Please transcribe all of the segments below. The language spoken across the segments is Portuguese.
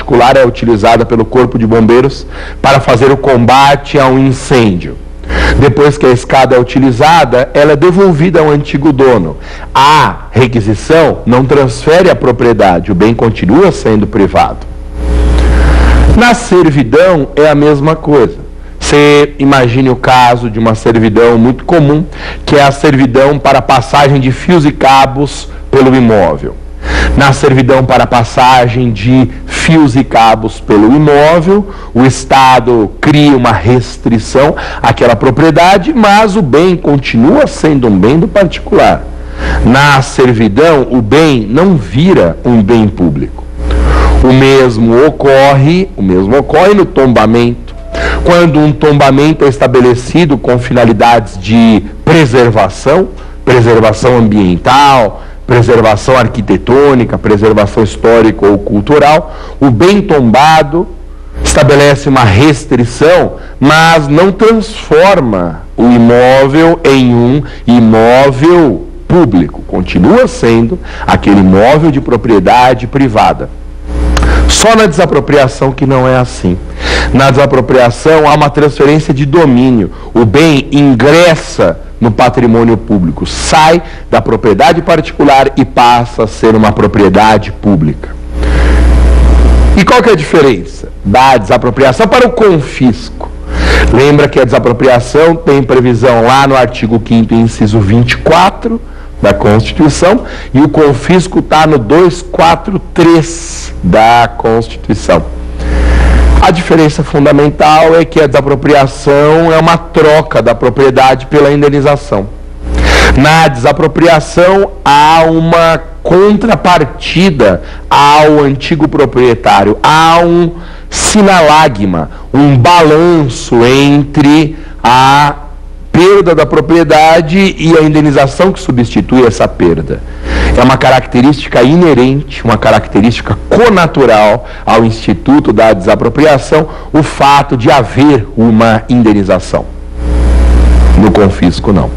particular é utilizada pelo Corpo de Bombeiros para fazer o combate a um incêndio. Depois que a escada é utilizada, ela é devolvida ao antigo dono. A requisição não transfere a propriedade, o bem continua sendo privado. Na servidão é a mesma coisa. Você imagine o caso de uma servidão muito comum, que é a servidão para passagem de fios e cabos pelo imóvel. Na servidão para passagem de fios e cabos pelo imóvel, o Estado cria uma restrição àquela propriedade, mas o bem continua sendo um bem do particular. Na servidão, o bem não vira um bem público. O mesmo ocorre no tombamento. Quando um tombamento é estabelecido com finalidades de preservação ambiental, preservação arquitetônica, preservação histórica ou cultural, o bem tombado estabelece uma restrição, mas não transforma o imóvel em um imóvel público. Continua sendo aquele imóvel de propriedade privada. Só na desapropriação que não é assim. Na desapropriação há uma transferência de domínio. O bem ingressa no patrimônio público, sai da propriedade particular e passa a ser uma propriedade pública. E qual que é a diferença da desapropriação para o confisco? Lembra que a desapropriação tem previsão lá no artigo 5º, inciso 24 da Constituição, e o confisco está no 243 da Constituição. A diferença fundamental é que a desapropriação é uma troca da propriedade pela indenização. Na desapropriação há uma contrapartida ao antigo proprietário, há um sinalagma, um balanço entre a perda da propriedade e a indenização que substitui essa perda. É uma característica inerente, uma característica connatural ao Instituto da Desapropriação, o fato de haver uma indenização. No confisco, não.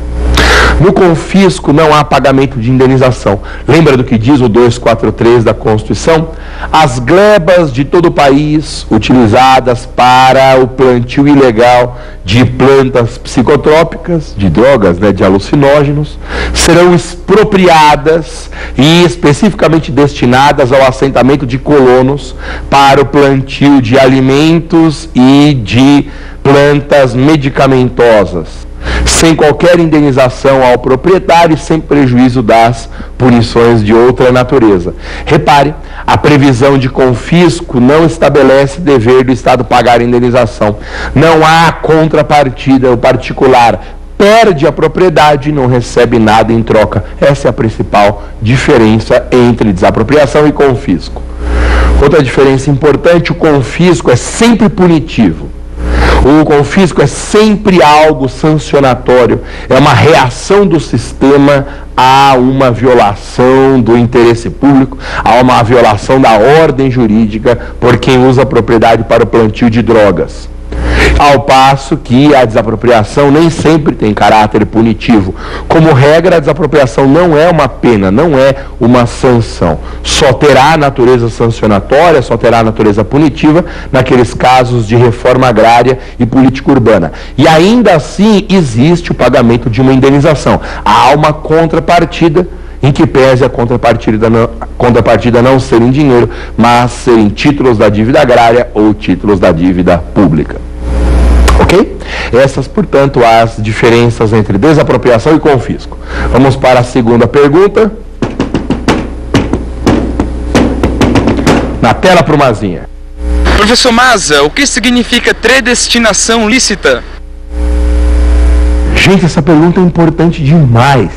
No confisco não há pagamento de indenização. Lembra do que diz o 243 da Constituição? As glebas de todo o país utilizadas para o plantio ilegal de plantas psicotrópicas, de drogas, de alucinógenos, serão expropriadas e especificamente destinadas ao assentamento de colonos para o plantio de alimentos e de plantas medicamentosas, sem qualquer indenização ao proprietário e sem prejuízo das punições de outra natureza. Repare, a previsão de confisco não estabelece dever do Estado pagar a indenização. Não há contrapartida, o particular perde a propriedade e não recebe nada em troca. Essa é a principal diferença entre desapropriação e confisco. Outra diferença importante, o confisco é sempre punitivo. O confisco é sempre algo sancionatório, é uma reação do sistema a uma violação do interesse público, a uma violação da ordem jurídica por quem usa a propriedade para o plantio de drogas. Ao passo que a desapropriação nem sempre tem caráter punitivo. Como regra, a desapropriação não é uma pena, não é uma sanção. Só terá natureza sancionatória, só terá natureza punitiva naqueles casos de reforma agrária e política urbana. E ainda assim existe o pagamento de uma indenização. Há uma contrapartida, em que pese a contrapartida não ser em dinheiro, mas ser em títulos da dívida agrária ou títulos da dívida pública. Ok? Essas, portanto, as diferenças entre desapropriação e confisco. Vamos para a segunda pergunta. Na tela para o Mazinha. Professor Maza, o que significa predestinação lícita? Gente, essa pergunta é importante demais.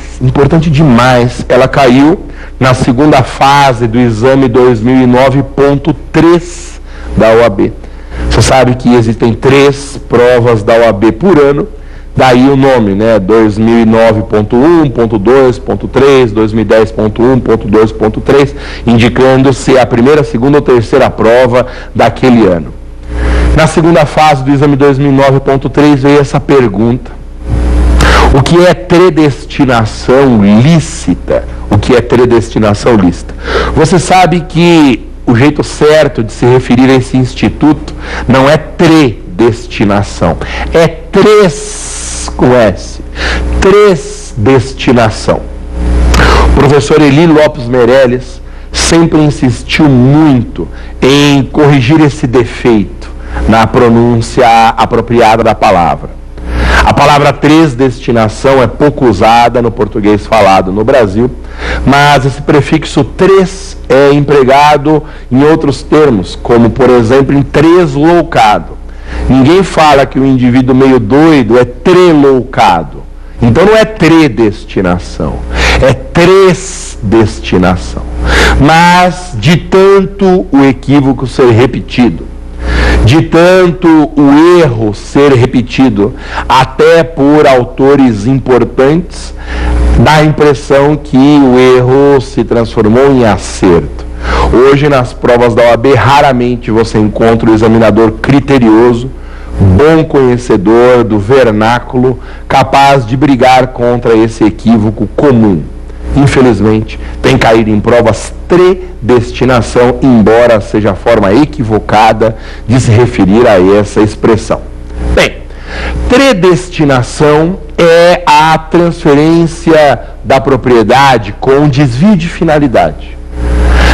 Ela caiu na segunda fase do exame 2009.3 da OAB. Você sabe que existem 3 provas da OAB por ano, daí o nome, 2009.1.2.3, 2010.1.2.3, indicando se é a primeira, segunda ou terceira prova daquele ano. Na segunda fase do exame 2009.3 veio essa pergunta: o que é predestinação lícita? O que é predestinação lícita? Você sabe que o jeito certo de se referir a esse instituto não é predestinação, é tresdestinação. O professor Eli Lopes Meirelles sempre insistiu muito em corrigir esse defeito na pronúncia apropriada da palavra. A palavra tresdestinação é pouco usada no português falado no Brasil, mas esse prefixo tres é empregado em outros termos, como por exemplo em tresloucado. Ninguém fala que o indivíduo meio doido é treloucado. Então não é tredestinação, é tresdestinação. Mas de tanto o equívoco ser repetido, de tanto o erro ser repetido, até por autores importantes, dá a impressão que o erro se transformou em acerto. Hoje, nas provas da OAB, raramente você encontra o examinador criterioso, bom conhecedor do vernáculo, capaz de brigar contra esse equívoco comum. Infelizmente, tem caído em provas tredestinação, embora seja a forma equivocada de se referir a essa expressão. Bem, tredestinação é a transferência da propriedade com desvio de finalidade.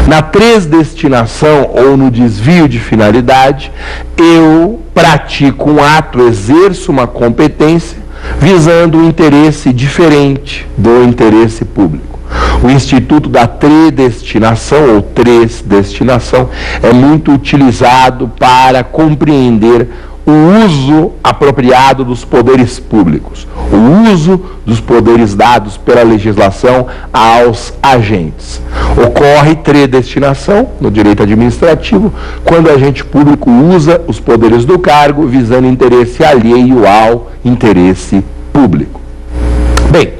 Na tresdestinação ou no desvio de finalidade, eu pratico um ato, exerço uma competência visando um interesse diferente do interesse público. O instituto da tredestinação ou tresdestinação é muito utilizado para compreender o uso apropriado dos poderes públicos, o uso dos poderes dados pela legislação aos agentes. Ocorre tredestinação no direito administrativo quando o agente público usa os poderes do cargo visando interesse alheio ao interesse público. Bem,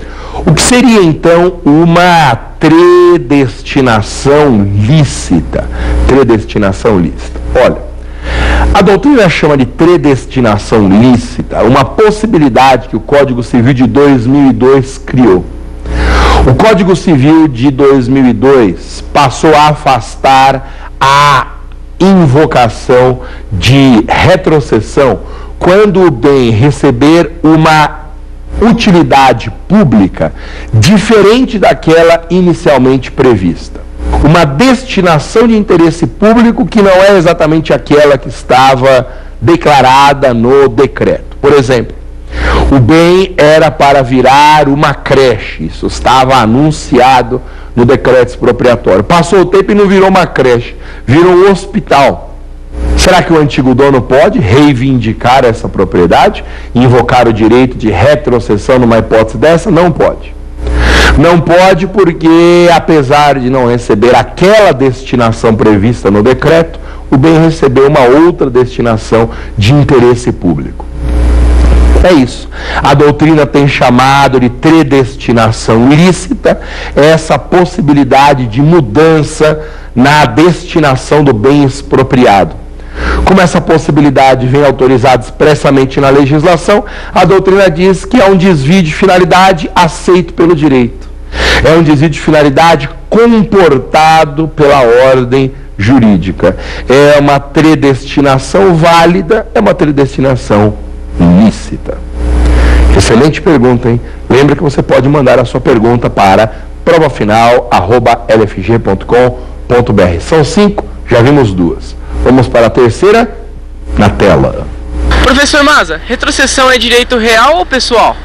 o que seria então uma tredestinação lícita? Tredestinação lícita. Olha, a doutrina chama de tredestinação lícita uma possibilidade que o Código Civil de 2002 criou. O Código Civil de 2002 passou a afastar a invocação de retrocessão quando o bem receber uma utilidade pública diferente daquela inicialmente prevista. Uma destinação de interesse público que não é exatamente aquela que estava declarada no decreto. Por exemplo, o bem era para virar uma creche, isso estava anunciado no decreto expropriatório. Passou o tempo e não virou uma creche, virou um hospital. Será que o antigo dono pode reivindicar essa propriedade, invocar o direito de retrocessão numa hipótese dessa? Não pode. Não pode porque, apesar de não receber aquela destinação prevista no decreto, o bem recebeu uma outra destinação de interesse público. É isso. A doutrina tem chamado de tredestinação ilícita essa possibilidade de mudança na destinação do bem expropriado. Como essa possibilidade vem autorizada expressamente na legislação, a doutrina diz que é um desvio de finalidade aceito pelo direito. É um desvio de finalidade comportado pela ordem jurídica. É uma tredestinação válida, é uma tredestinação lícita. Excelente pergunta, hein? Lembra que você pode mandar a sua pergunta para provafinal@lfg.com.br. São 5, já vimos 2. Vamos para a terceira, na tela. Professor Maza, retrocessão é direito real ou pessoal?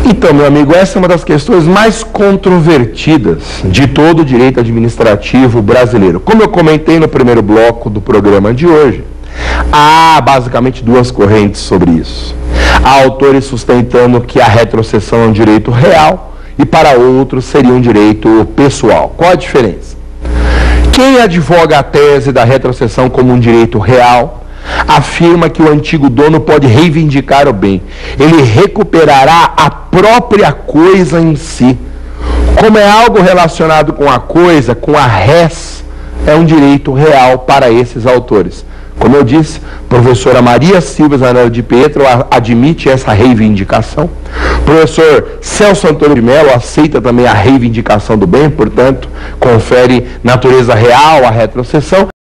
Então, meu amigo, essa é uma das questões mais controvertidas de todo o direito administrativo brasileiro. Como eu comentei no primeiro bloco do programa de hoje, há basicamente duas correntes sobre isso. Há autores sustentando que a retrocessão é um direito real e para outros seria um direito pessoal. Qual a diferença? Quem advoga a tese da retrocessão como um direito real afirma que o antigo dono pode reivindicar o bem. Ele recuperará a própria coisa em si. Como é algo relacionado com a coisa, com a res, é um direito real para esses autores. Como eu disse, professora Maria Silva Zanella de Pietro admite essa reivindicação. Professor Celso Antônio de Mello aceita também a reivindicação do bem, portanto, confere natureza real à retrocessão.